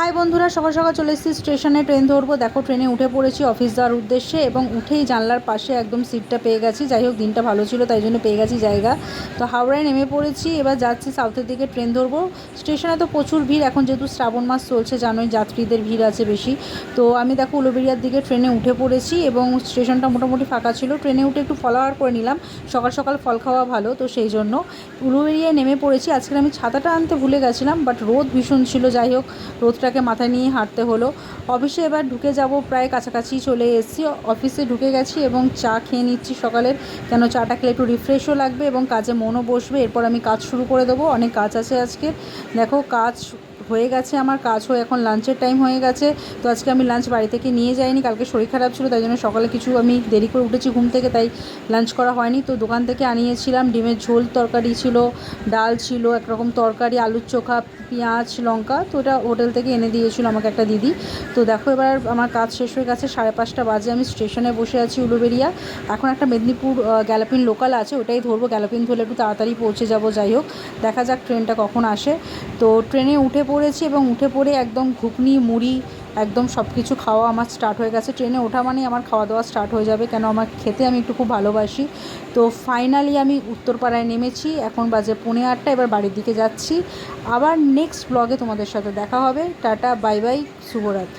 High বন্ধুরা, সকাল সকাল চলে এসেছি স্টেশনে। ট্রেন ধরবো। দেখো ট্রেনে উঠে পড়েছি অফিস যাওয়ার উদ্দেশ্যে এবং উঠেই জানলার পাশে একদম সিটটা পেয়ে গেছি। যাই হোক, দিনটা ভালো ছিল তাই জন্য পেয়ে গেছি জায়গা। তো হাওড়ায় নেমে পড়েছি, এবার যাচ্ছি সাউথের দিকে ট্রেন ধরবো। স্টেশনে তো প্রচুর ভিড়, এখন যেহেতু শ্রাবণ মাস চলছে জানোই, যাত্রীদের ভিড় আছে বেশি। তো আমি দেখো উলুবেড়িয়ার দিকে ট্রেনে উঠে পড়েছি এবং স্টেশনটা মোটামুটি ফাঁকা ছিল। ট্রেনে উঠে একটু ফলাওয়ার করে নিলাম, সকাল সকাল ফল খাওয়া ভালো, তো সেই জন্য উলুবেড়িয়ায় নেমে পড়েছি। আজকে আমি ছাতাটা আনতে ভুলে গেছিলাম, বাট রোদ ভীষণ ছিল। যাই হোক, রোদটাকে মাথায় নিয়ে হাঁটতে হলো। অফিসে এবার ঢুকে যাব, প্রায় কাছাকাছি চলে এসেছি। অফিসে ঢুকে গেছি এবং চা খেয়ে নিচ্ছি সকালের, কেন চাটা খেলে একটু রিফ্রেশও লাগবে এবং কাজে মনও বসবে। এরপর আমি কাজ শুরু করে দেবো, অনেক কাজ আছে আজকে। দেখো কাজ হয়ে গেছে, আমার কাজ হয়ে এখন লাঞ্চের টাইম হয়ে গেছে। তো আজকে আমি লাঞ্চ বাড়ি থেকে নিয়ে যাইনি, কালকে শরীর খারাপ ছিল তাই জন্য সকালে কিছু আমি দেরি করে উঠেছি ঘুম থেকে, তাই লাঞ্চ করা হয়নি। তো দোকান থেকে আনিয়েছিলাম ডিমের ঝোল, তরকারি ছিল, ডাল ছিল, একরকম তরকারি, আলুর চোখা, পেঁয়াজ, লঙ্কা। তো ওটা হোটেল থেকে এনে দিয়েছিল আমাকে একটা দিদি। তো দেখো এবার আমার কাজ শেষ হয়ে গেছে, 5:30 বাজে। আমি স্টেশনে বসে আছি উলুবেড়িয়া। এখন একটা মেদিনীপুর গ্যালাপিন লোকাল আছে, ওটাই ধরবো। গ্যালাপিন ধরলে একটু তাড়াতাড়ি পৌঁছে যাব। যাই হোক, দেখা যাক ট্রেনটা কখন আসে। তো ট্রেনে উঠে পড়েছি এবং উঠে পড়ে একদম ঘুগনি, মুড়ি, একদম সব কিছু খাওয়া আমার স্টার্ট হয়ে গেছে। ট্রেনে ওঠা মানেই আমার খাওয়া দাওয়া স্টার্ট হয়ে যাবে, কেন আমার খেতে আমি একটু খুব ভালোবাসি। তো ফাইনালি আমি উত্তরপাড়ায় নেমেছি, এখন বাজে 8:45। এবার বাড়ির দিকে যাচ্ছি। আবার নেক্সট ব্লগে তোমাদের সাথে দেখা হবে। টাটা, বাই বাই, শুভরাত্রি।